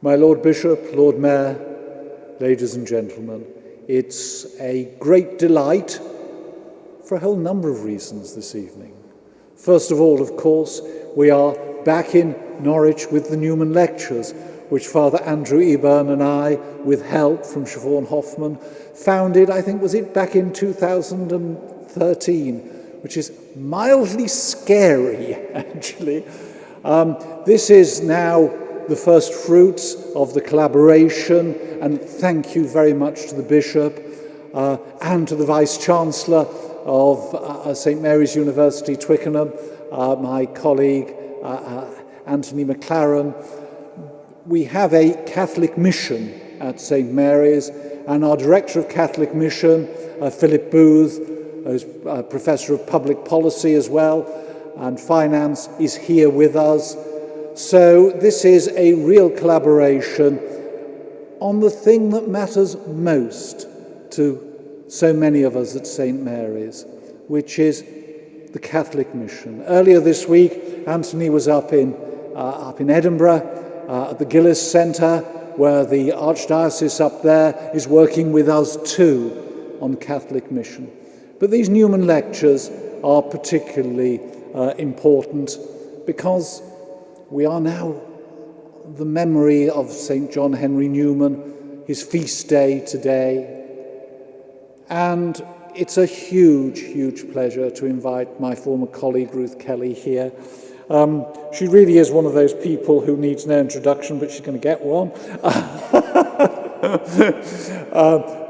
My Lord Bishop, Lord Mayor, ladies and gentlemen, it's a great delight for a whole number of reasons this evening. First of all, of course, we are back in Norwich with the Newman Lectures, which Father Andrew Eburn and I, with help from Siobhan Hoffman, founded, I think, was it back in 2013, which is mildly scary, actually. This is now the first fruits of the collaboration, and thank you very much to the Bishop and to the Vice-Chancellor of St Mary's University, Twickenham, my colleague Anthony McLaren. We have a Catholic mission at St Mary's, and our Director of Catholic Mission, Philip Booth, who's Professor of Public Policy as well, and Finance, is here with us. So this is a real collaboration on the thing that matters most to so many of us at St Mary's, which is the Catholic mission. Earlier this week, Anthony was up in Edinburgh at the Gillis Centre, where the Archdiocese up there is working with us too on Catholic mission. But these Newman Lectures are particularly important because we are now the memory of St. John Henry Newman, his feast day today. And it's a huge, huge pleasure to invite my former colleague Ruth Kelly here. She really is one of those people who needs no introduction, but she's going to get one.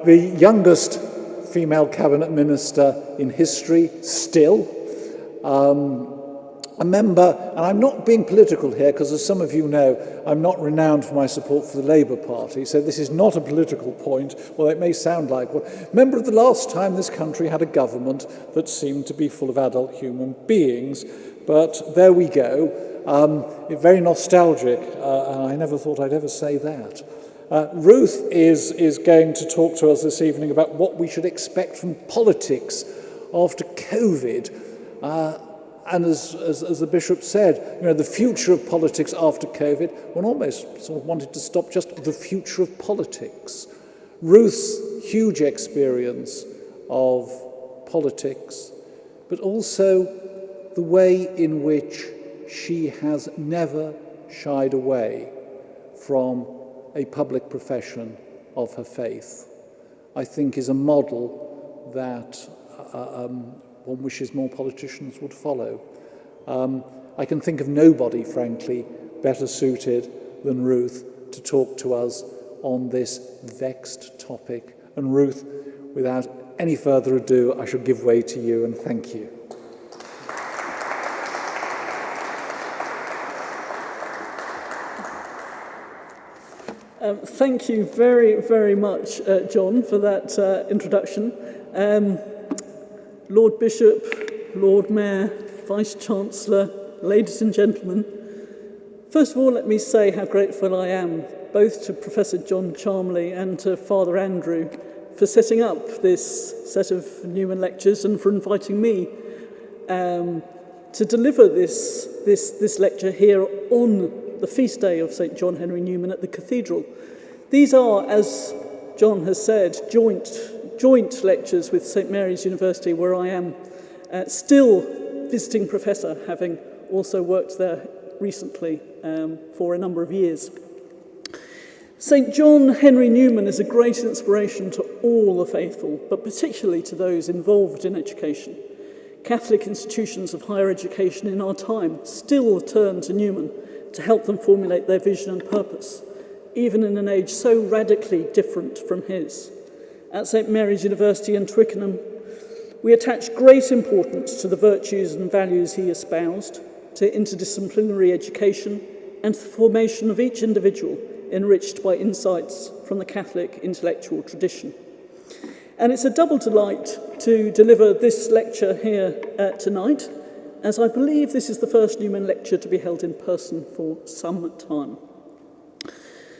The youngest female cabinet minister in history, still. A member, and I'm not being political here because, as some of you know, I'm not renowned for my support for the Labour Party, so this is not a political point, although it may sound like one. Member of the last time this country had a government that seemed to be full of adult human beings, but there we go. Very nostalgic, and I never thought I'd ever say that. Ruth is going to talk to us this evening about what we should expect from politics after COVID. And as the Bishop said, you know, the future of politics after COVID, one almost sort of wanted to stop just the future of politics. Ruth's huge experience of politics, but also the way in which she has never shied away from a public profession of her faith, I think is a model that one wishes more politicians would follow. I can think of nobody, frankly, better suited than Ruth to talk to us on this vexed topic. And Ruth, without any further ado, I shall give way to you, and thank you. Thank you very, very much, John, for that introduction. Lord Bishop, Lord Mayor, Vice-Chancellor, ladies and gentlemen, first of all, let me say how grateful I am, both to Professor John Chalmley and to Father Andrew, for setting up this set of Newman lectures and for inviting me to deliver this lecture here on the feast day of St. John Henry Newman at the Cathedral. These are, as John has said, joint lectures with St. Mary's University, where I am still visiting professor, having also worked there recently for a number of years. St. John Henry Newman is a great inspiration to all the faithful, but particularly to those involved in education. Catholic institutions of higher education in our time still turn to Newman to help them formulate their vision and purpose, even in an age so radically different from his. At St. Mary's University in Twickenham, we attach great importance to the virtues and values he espoused, to interdisciplinary education, and to the formation of each individual enriched by insights from the Catholic intellectual tradition. And it's a double delight to deliver this lecture here tonight, as I believe this is the first Newman lecture to be held in person for some time.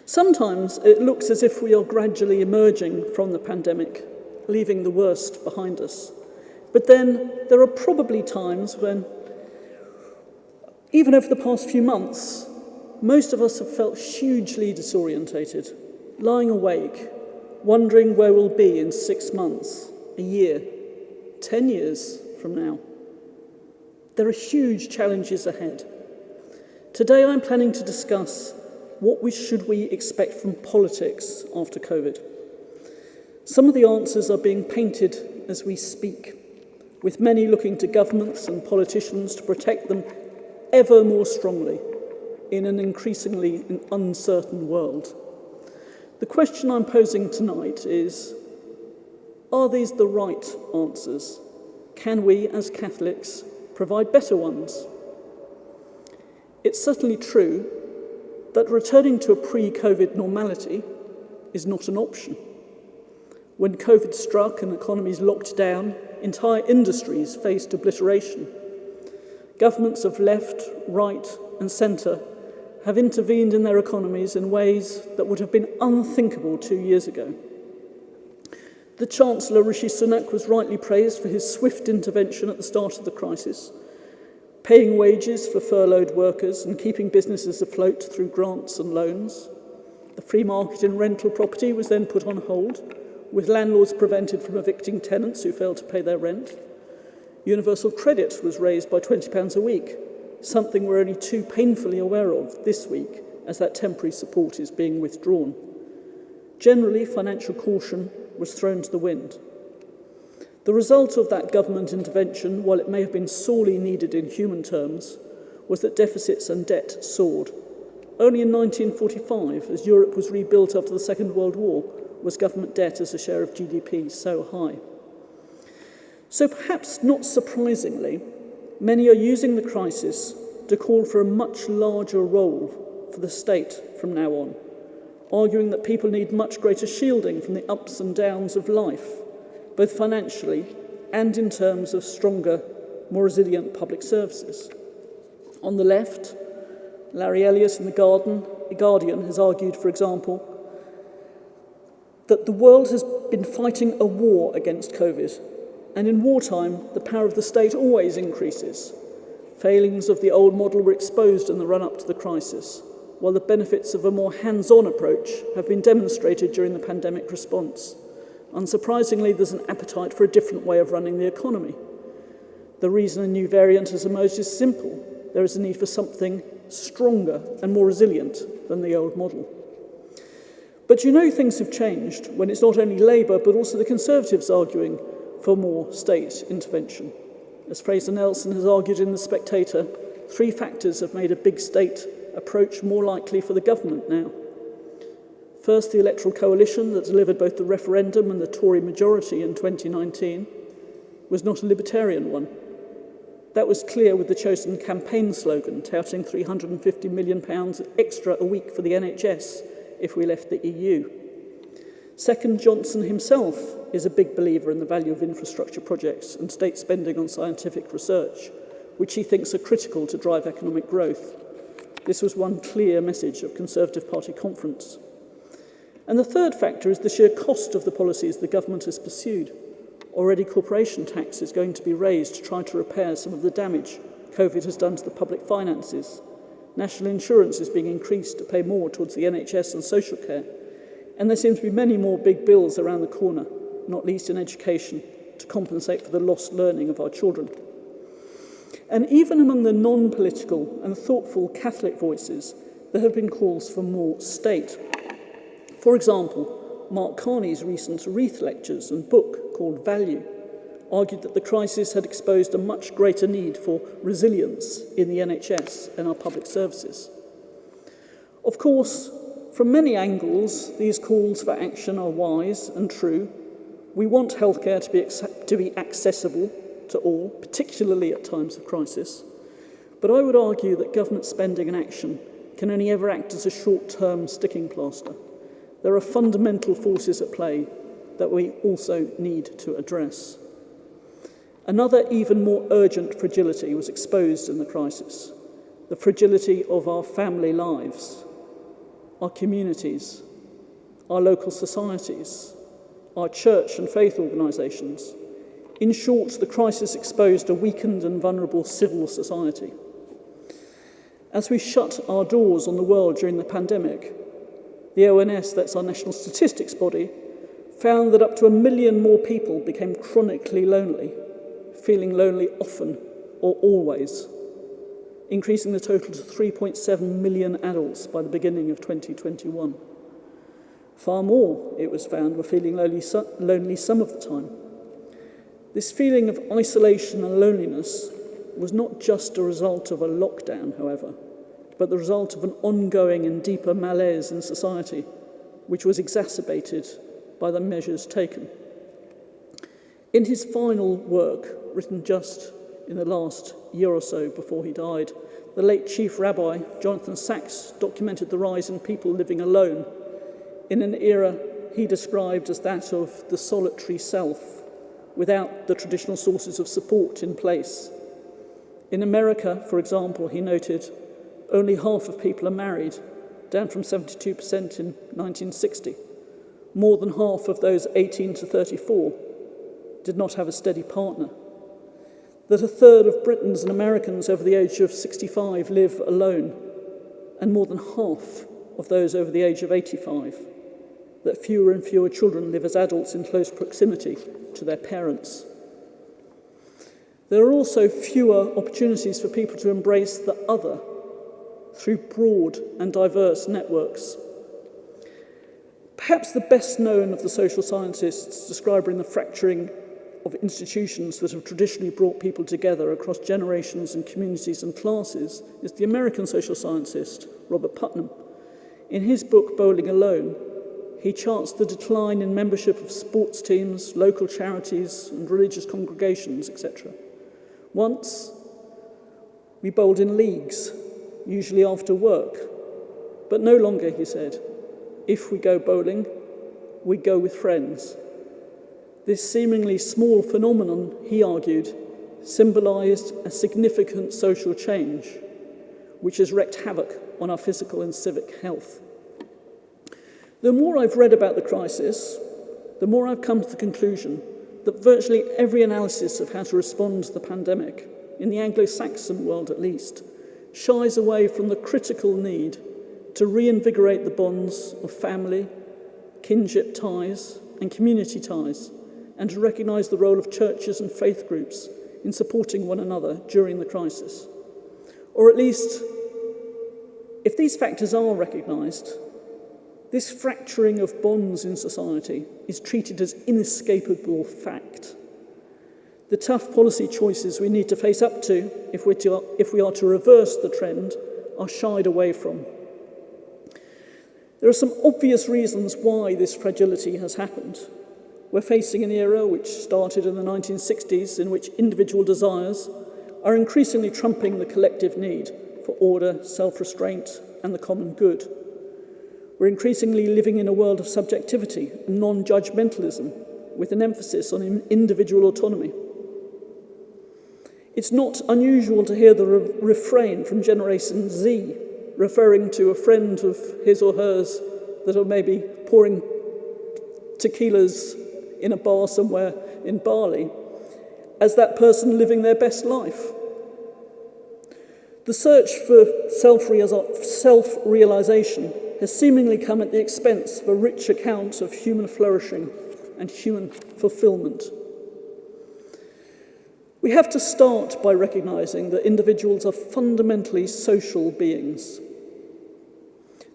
Sometimes it looks as if we are gradually emerging from the pandemic, leaving the worst behind us. But then there are probably times when, even over the past few months, most of us have felt hugely disorientated, lying awake, wondering where we'll be in 6 months, a year, 10 years from now. There are huge challenges ahead. Today I'm planning to discuss what should we expect from politics after COVID. Some of the answers are being painted as we speak, with many looking to governments and politicians to protect them ever more strongly in an increasingly uncertain world. The question I'm posing tonight is, are these the right answers? Can we, as Catholics, provide better ones? It's certainly true that returning to a pre-COVID normality is not an option. When COVID struck and economies locked down, entire industries faced obliteration. Governments of left, right, and centre have intervened in their economies in ways that would have been unthinkable 2 years ago. The Chancellor, Rishi Sunak, was rightly praised for his swift intervention at the start of the crisis, paying wages for furloughed workers and keeping businesses afloat through grants and loans. The free market in rental property was then put on hold, with landlords prevented from evicting tenants who failed to pay their rent. Universal credit was raised by £20 a week, something we're only too painfully aware of this week as that temporary support is being withdrawn. Generally, financial caution was thrown to the wind. The result of that government intervention, while it may have been sorely needed in human terms, was that deficits and debt soared. Only in 1945, as Europe was rebuilt after the Second World War, was government debt as a share of GDP so high. So perhaps not surprisingly, many are using the crisis to call for a much larger role for the state from now on, arguing that people need much greater shielding from the ups and downs of life, both financially and in terms of stronger, more resilient public services. On the left, Larry Elliott in The Guardian has argued, for example, that the world has been fighting a war against COVID, and in wartime, the power of the state always increases. Failings of the old model were exposed in the run-up to the crisis, while the benefits of a more hands-on approach have been demonstrated during the pandemic response. Unsurprisingly, there's an appetite for a different way of running the economy. The reason a new variant has emerged is simple. There is a need for something stronger and more resilient than the old model. But you know things have changed when it's not only Labour but also the Conservatives arguing for more state intervention. As Fraser Nelson has argued in The Spectator, 3 factors have made a big state approach more likely for the government now. First, the electoral coalition that delivered both the referendum and the Tory majority in 2019 was not a libertarian one. That was clear with the chosen campaign slogan touting £350 million extra a week for the NHS if we left the EU. Second, Johnson himself is a big believer in the value of infrastructure projects and state spending on scientific research, which he thinks are critical to drive economic growth. This was one clear message of Conservative Party conference. And the third factor is the sheer cost of the policies the government has pursued. Already corporation tax is going to be raised to try to repair some of the damage COVID has done to the public finances. National insurance is being increased to pay more towards the NHS and social care. And there seem to be many more big bills around the corner, not least in education, to compensate for the lost learning of our children. And even among the non-political and thoughtful Catholic voices, there have been calls for more state. For example, Mark Carney's recent Wreath lectures and book called Value argued that the crisis had exposed a much greater need for resilience in the NHS and our public services. Of course, from many angles, these calls for action are wise and true. We want healthcare to be accessible to all, particularly at times of crisis. But I would argue that government spending and action can only ever act as a short-term sticking plaster. There are fundamental forces at play that we also need to address. Another even more urgent fragility was exposed in the crisis, the fragility of our family lives, our communities, our local societies, our church and faith organisations. In short, the crisis exposed a weakened and vulnerable civil society. As we shut our doors on the world during the pandemic, the ONS, that's our national statistics body, found that up to 1 million more people became chronically lonely, feeling lonely often or always, increasing the total to 3.7 million adults by the beginning of 2021. Far more, it was found, were feeling lonely some of the time. This feeling of isolation and loneliness was not just a result of a lockdown, however, but the result of an ongoing and deeper malaise in society, which was exacerbated by the measures taken. In his final work, written just in the last year or so before he died, the late Chief Rabbi Jonathan Sacks documented the rise in people living alone in an era he described as that of the solitary self, without the traditional sources of support in place. In America, for example, he noted, only half of people are married, down from 72% in 1960. More than half of those 18 to 34 did not have a steady partner. That a third of Britons and Americans over the age of 65 live alone, and more than half of those over the age of 85. That fewer and fewer children live as adults in close proximity to their parents. There are also fewer opportunities for people to embrace the other through broad and diverse networks. Perhaps the best known of the social scientists describing the fracturing of institutions that have traditionally brought people together across generations and communities and classes is the American social scientist Robert Putnam. In his book, Bowling Alone, he charts the decline in membership of sports teams, local charities and religious congregations, etc. Once, we bowled in leagues, usually after work, but no longer, he said. If we go bowling, we go with friends. This seemingly small phenomenon, he argued, symbolised a significant social change, which has wreaked havoc on our physical and civic health. The more I've read about the crisis, the more I've come to the conclusion that virtually every analysis of how to respond to the pandemic, in the Anglo-Saxon world at least, shies away from the critical need to reinvigorate the bonds of family, kinship ties, and community ties, and to recognise the role of churches and faith groups in supporting one another during the crisis. Or at least, if these factors are recognised, this fracturing of bonds in society is treated as inescapable fact. The tough policy choices we need to face up to, if we are to reverse the trend, are shied away from. There are some obvious reasons why this fragility has happened. We're facing an era which started in the 1960s in which individual desires are increasingly trumping the collective need for order, self-restraint, and the common good. We're increasingly living in a world of subjectivity and non-judgmentalism, with an emphasis on individual autonomy. It's not unusual to hear the refrain from Generation Z, referring to a friend of his or hers that are maybe pouring tequilas in a bar somewhere in Bali, as that person living their best life. The search for self-realization has seemingly come at the expense of a rich account of human flourishing and human fulfillment. We have to start by recognizing that individuals are fundamentally social beings.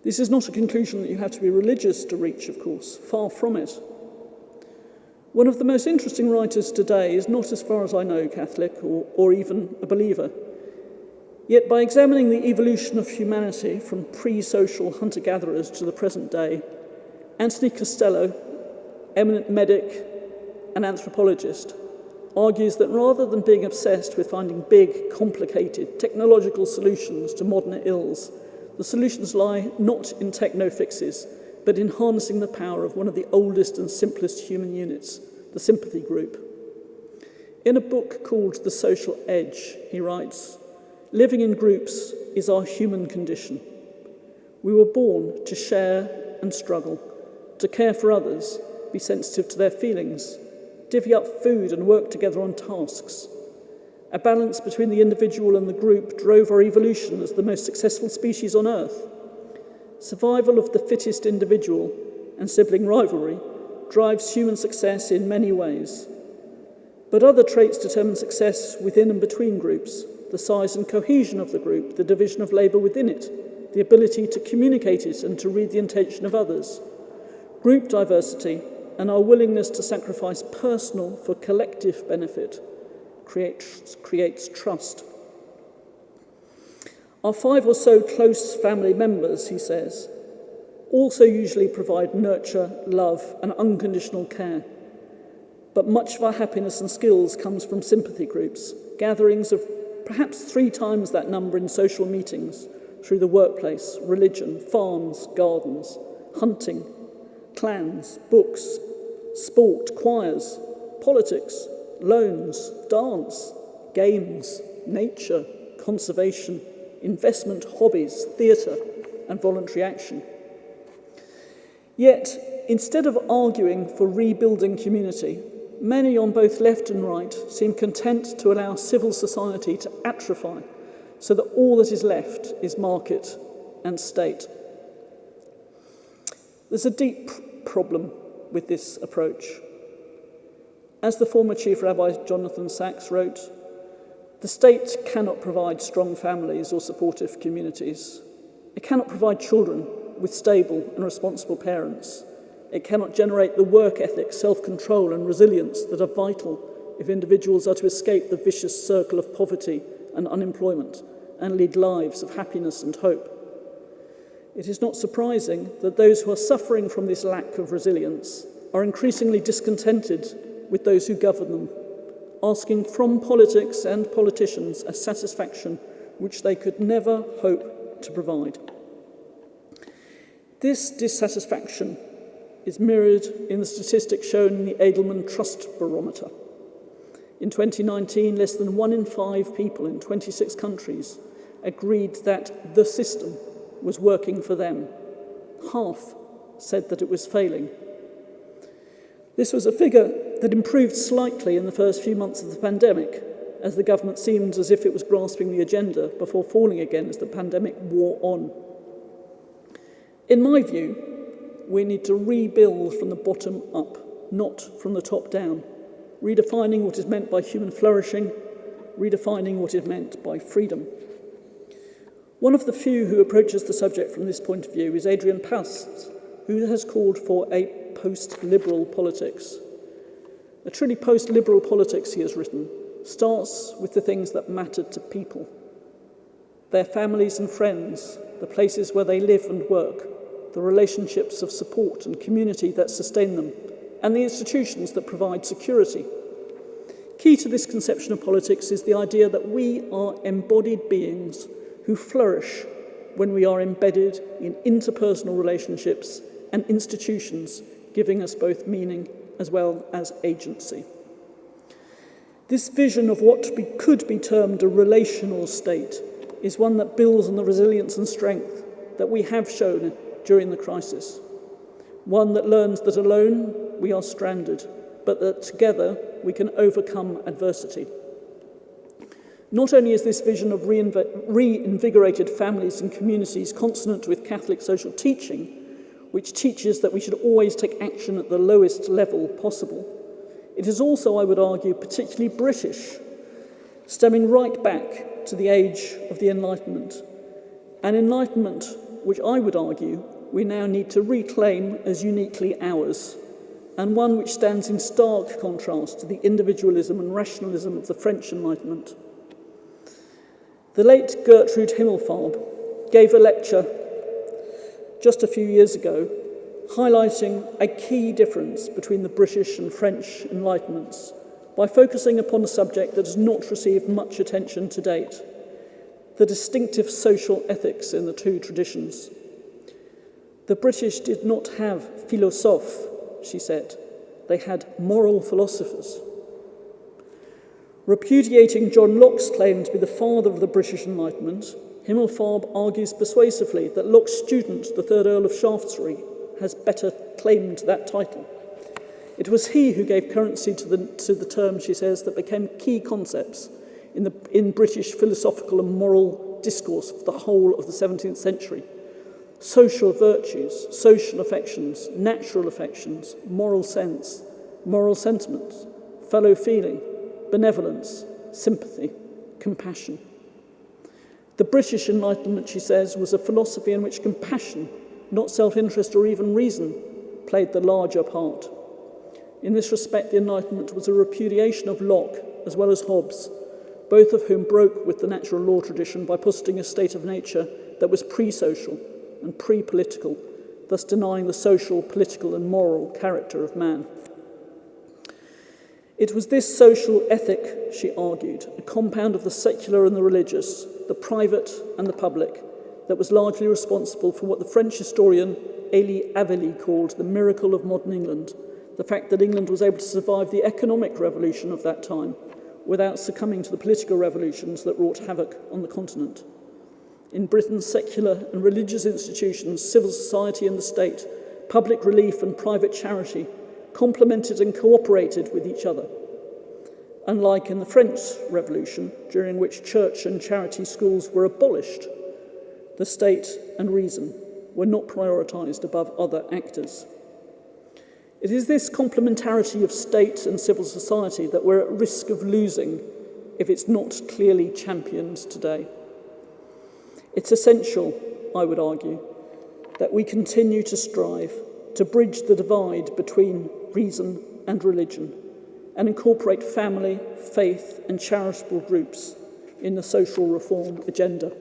This is not a conclusion that you have to be religious to reach, of course, far from it. One of the most interesting writers today is not, as far as I know, Catholic or even a believer. Yet by examining the evolution of humanity from pre-social hunter-gatherers to the present day, Anthony Costello, eminent medic and anthropologist, argues that rather than being obsessed with finding big, complicated technological solutions to modern ills, the solutions lie not in techno-fixes, but in harnessing the power of one of the oldest and simplest human units, the sympathy group. In a book called The Social Edge, he writes, "Living in groups is our human condition. We were born to share and struggle, to care for others, be sensitive to their feelings, divvy up food and work together on tasks. A balance between the individual and the group drove our evolution as the most successful species on Earth. Survival of the fittest individual and sibling rivalry drives human success in many ways. But other traits determine success within and between groups, the size and cohesion of the group, the division of labour within it, the ability to communicate it and to read the intention of others, group diversity, and our willingness to sacrifice personal for collective benefit creates trust. Our 5 or so close family members," he says, "also usually provide nurture, love, and unconditional care. But much of our happiness and skills comes from sympathy groups, gatherings of perhaps 3 times that number in social meetings, through the workplace, religion, farms, gardens, hunting, clans, books, sport, choirs, politics, loans, dance, games, nature, conservation, investment, hobbies, theatre, and voluntary action. Yet, instead of arguing for rebuilding community, many on both left and right seem content to allow civil society to atrophy so that all that is left is market and state." There's a deep problem with this approach. As the former Chief Rabbi Jonathan Sacks wrote, "The state cannot provide strong families or supportive communities. It cannot provide children with stable and responsible parents. It cannot generate the work ethic, self-control and resilience that are vital if individuals are to escape the vicious circle of poverty and unemployment and lead lives of happiness and hope. It is not surprising that those who are suffering from this lack of resilience are increasingly discontented with those who govern them, asking from politics and politicians a satisfaction which they could never hope to provide. This dissatisfaction is mirrored in the statistics shown in the Edelman Trust Barometer. In 2019, less than 1 in 5 people in 26 countries agreed that the system was working for them. Half said that it was failing. This was a figure that improved slightly in the first few months of the pandemic, as the government seemed as if it was grasping the agenda before falling again as the pandemic wore on. In my view, we need to rebuild from the bottom up, not from the top down, redefining what is meant by human flourishing, redefining what is meant by freedom. One of the few who approaches the subject from this point of view is Adrian Past, who has called for a post-liberal politics. A truly post-liberal politics, he has written, starts with the things that matter to people. Their families and friends, the places where they live and work, the relationships of support and community that sustain them, and the institutions that provide security. Key to this conception of politics is the idea that we are embodied beings who flourish when we are embedded in interpersonal relationships and institutions, giving us both meaning as well as agency. This vision of what could be termed a relational state is one that builds on the resilience and strength that we have shown during the crisis. One that learns that alone we are stranded, but that together we can overcome adversity. Not only is this vision of reinvigorated families and communities consonant with Catholic social teaching, which teaches that we should always take action at the lowest level possible, it is also, I would argue, particularly British, stemming right back to the age of the Enlightenment. An Enlightenment which I would argue we now need to reclaim as uniquely ours, and one which stands in stark contrast to the individualism and rationalism of the French Enlightenment. The late Gertrude Himmelfarb gave a lecture just a few years ago highlighting a key difference between the British and French Enlightenments by focusing upon a subject that has not received much attention to date: the distinctive social ethics in the two traditions. The British did not have philosophes, she said. They had moral philosophers. Repudiating John Locke's claim to be the father of the British Enlightenment, Himmelfarb argues persuasively that Locke's student, the third Earl of Shaftesbury, has better claimed that title. It was he who gave currency to the term, she says, that became key concepts in British philosophical and moral discourse for the whole of the 17th century. Social virtues, social affections, natural affections, moral sense, moral sentiments, fellow feeling, benevolence, sympathy, compassion. The British Enlightenment, she says, was a philosophy in which compassion, not self-interest or even reason, played the larger part. In this respect, the Enlightenment was a repudiation of Locke as well as Hobbes, both of whom broke with the natural law tradition by positing a state of nature that was pre-social and pre-political, thus denying the social, political and moral character of man. It was this social ethic, she argued, a compound of the secular and the religious, the private and the public, that was largely responsible for what the French historian Élie Avelli called the miracle of modern England, the fact that England was able to survive the economic revolution of that time without succumbing to the political revolutions that wrought havoc on the continent. In Britain's secular and religious institutions, civil society and the state, public relief and private charity complemented and cooperated with each other. Unlike in the French Revolution, during which church and charity schools were abolished, the state and reason were not prioritised above other actors. It is this complementarity of state and civil society that we're at risk of losing if it's not clearly championed today. It's essential, I would argue, that we continue to strive to bridge the divide between reason and religion and incorporate family, faith and charitable groups in the social reform agenda.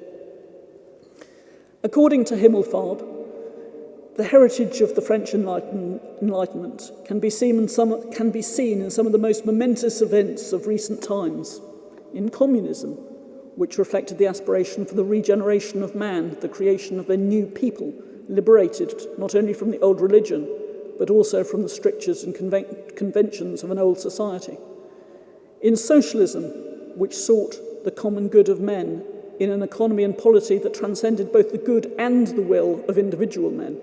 According to Himmelfarb, the heritage of the French Enlightenment can be seen in some of the most momentous events of recent times. In communism, which reflected the aspiration for the regeneration of man, the creation of a new people, liberated not only from the old religion, but also from the strictures and conventions of an old society. In socialism, which sought the common good of men in an economy and polity that transcended both the good and the will of individual men.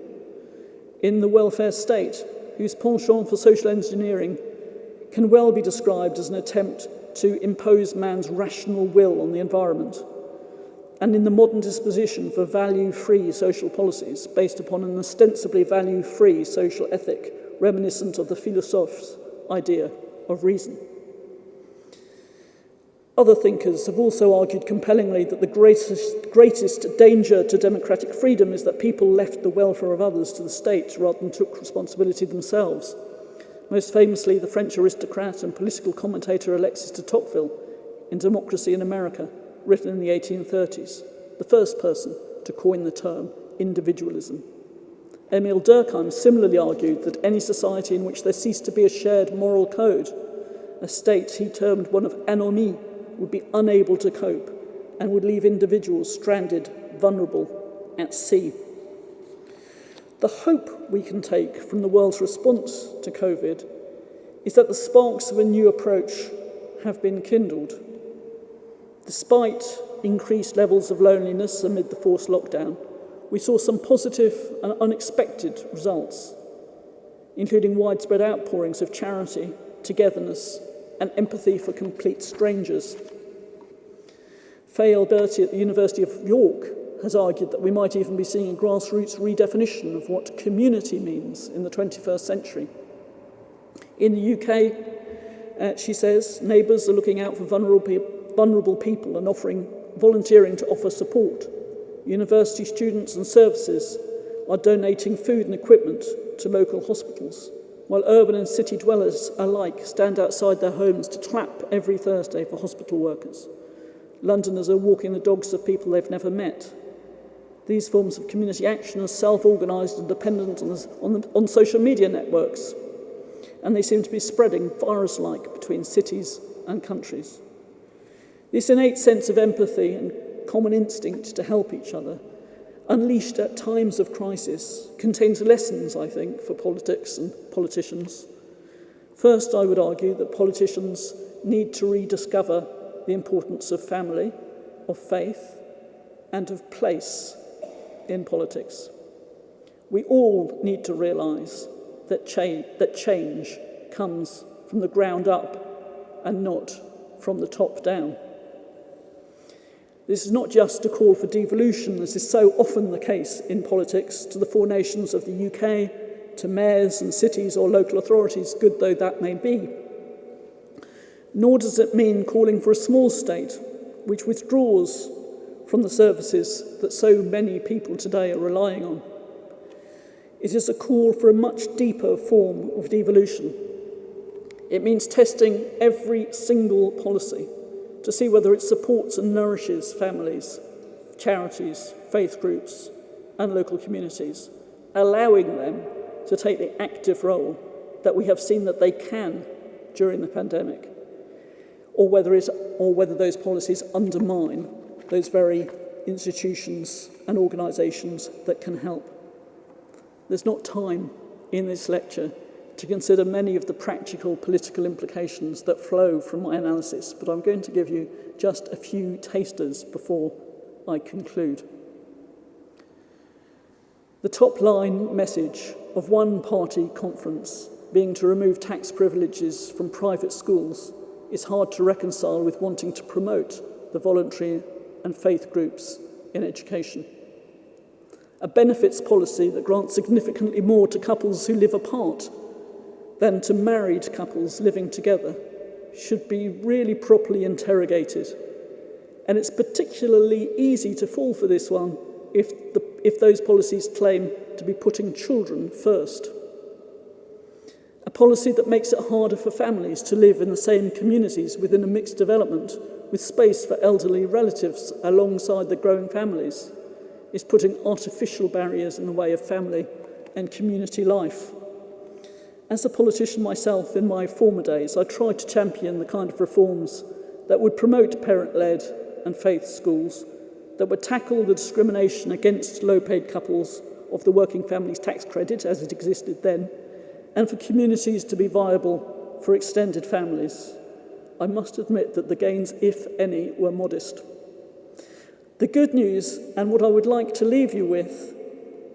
In the welfare state, whose penchant for social engineering can well be described as an attempt to impose man's rational will on the environment, and in the modern disposition for value-free social policies based upon an ostensibly value-free social ethic reminiscent of the philosophe's idea of reason. Other thinkers have also argued compellingly that the greatest danger to democratic freedom is that people left the welfare of others to the state rather than took responsibility themselves. Most famously, the French aristocrat and political commentator Alexis de Tocqueville in Democracy in America, written in the 1830s, the first person to coin the term individualism. Emile Durkheim similarly argued that any society in which there ceased to be a shared moral code, a state he termed one of anomie, would be unable to cope and would leave individuals stranded, vulnerable, at sea. The hope we can take from the world's response to COVID is that the sparks of a new approach have been kindled. Despite increased levels of loneliness amid the forced lockdown, we saw some positive and unexpected results, including widespread outpourings of charity, togetherness, and empathy for complete strangers. Faye Alberti at the University of York has argued that we might even be seeing a grassroots redefinition of what community means in the 21st century. In the UK, she says, neighbours are looking out for vulnerable people and volunteering to offer support. University students and services are donating food and equipment to local hospitals, while urban and city dwellers alike stand outside their homes to clap every Thursday for hospital workers. Londoners are walking the dogs of people they've never met. These forms of community action are self-organised and dependent on social media networks, and they seem to be spreading virus-like between cities and countries. This innate sense of empathy and common instinct to help each other, unleashed at times of crisis, contains lessons, I think, for politics and politicians. First, I would argue that politicians need to rediscover the importance of family, of faith, and of place in politics. We all need to realise that change comes from the ground up and not from the top down. This is not just a call for devolution, as is so often the case in politics, to the four nations of the UK, to mayors and cities or local authorities, good though that may be. Nor does it mean calling for a small state which withdraws from the services that so many people today are relying on. It is a call for a much deeper form of devolution. It means testing every single policy to see whether it supports and nourishes families, charities, faith groups, and local communities, allowing them to take the active role that we have seen that they can during the pandemic, or whether those policies undermine those very institutions and organisations that can help. There's not time in this lecture to consider many of the practical political implications that flow from my analysis, but I'm going to give you just a few tasters before I conclude. The top-line message of one party conference being to remove tax privileges from private schools is hard to reconcile with wanting to promote the voluntary and faith groups in education. A benefits policy that grants significantly more to couples who live apart than to married couples living together should be really properly interrogated. And it's particularly easy to fall for this one if those policies claim to be putting children first. A policy that makes it harder for families to live in the same communities within a mixed development with space for elderly relatives alongside the growing families is putting artificial barriers in the way of family and community life. As a politician myself in my former days, I tried to champion the kind of reforms that would promote parent-led and faith schools, that would tackle the discrimination against low-paid couples of the Working Families Tax Credit as it existed then, and for communities to be viable for extended families. I must admit that the gains, if any, were modest. The good news, and what I would like to leave you with,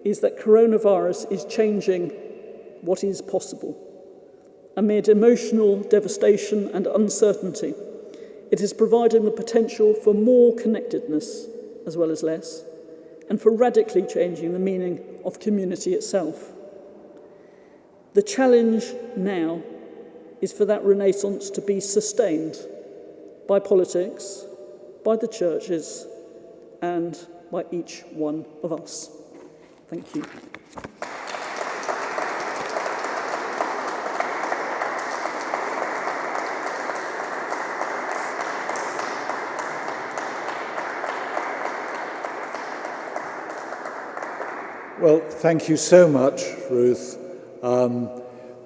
is that coronavirus is changing what is possible. Amid emotional devastation and uncertainty, it is providing the potential for more connectedness as well as less, and for radically changing the meaning of community itself. The challenge now is for that renaissance to be sustained by politics, by the churches, and by each one of us. Thank you. Well, thank you so much, Ruth.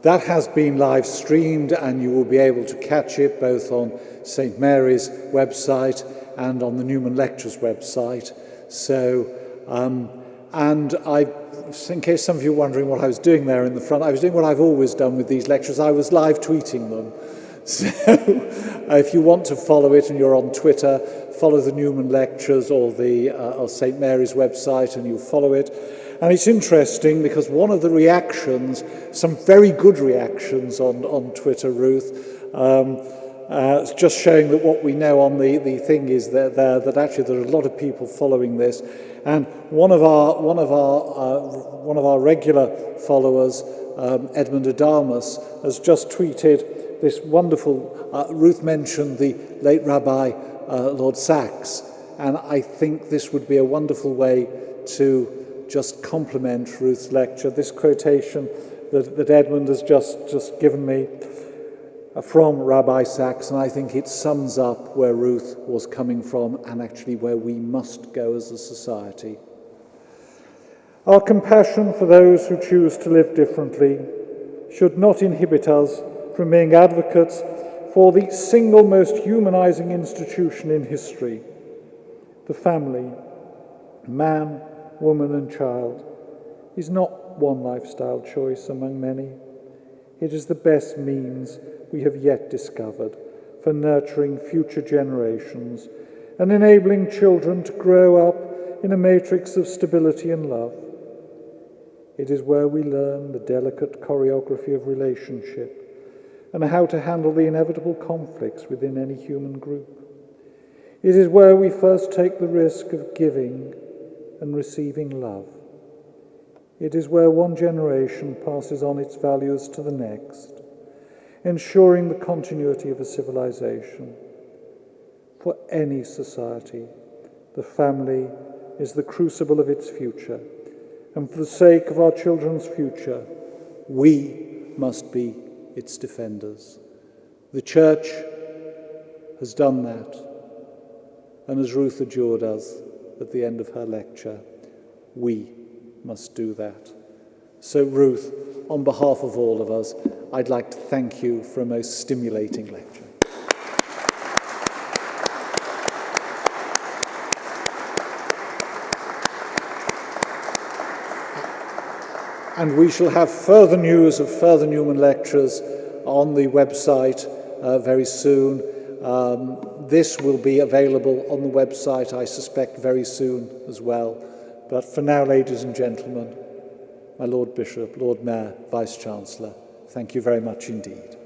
That has been live streamed, and you will be able to catch it both on St Mary's website and on the Newman Lectures website. So And in case some of you are wondering what I was doing there in the front, I was doing what I've always done with these lectures. I was live tweeting them. So if you want to follow it and you're on Twitter, follow the Newman lectures or the or St. Mary's website and you'll follow it. And it's interesting because one of the reactions, some very good reactions on Twitter, Ruth, it's just showing that what we know on the thing is that actually there are a lot of people following this. And one of our regular followers, Edmund Adamus, has just tweeted this wonderful. Ruth mentioned the late Rabbi Lord Sachs, and I think this would be a wonderful way to just complement Ruth's lecture. This quotation that Edmund has just given me from Rabbi Sachs, and I think it sums up where Ruth was coming from and actually where we must go as a society. Our compassion for those who choose to live differently should not inhibit us from being advocates for the single most humanizing institution in history, the family. Man, woman and child is not one lifestyle choice among many. It is the best means we have yet discovered for nurturing future generations and enabling children to grow up in a matrix of stability and love. It is where we learn the delicate choreography of relationship and how to handle the inevitable conflicts within any human group. It is where we first take the risk of giving and receiving love. It is where one generation passes on its values to the next, ensuring the continuity of a civilization. For any society, the family is the crucible of its future, and for the sake of our children's future, we must be its defenders. The Church has done that, and as Ruth adjured us at the end of her lecture, we must do that. So Ruth, on behalf of all of us, I'd like to thank you for a most stimulating lecture. And we shall have further news of further Newman lectures on the website very soon. This will be available on the website, I suspect, very soon as well. But for now, ladies and gentlemen, my Lord Bishop, Lord Mayor, Vice-Chancellor, thank you very much indeed.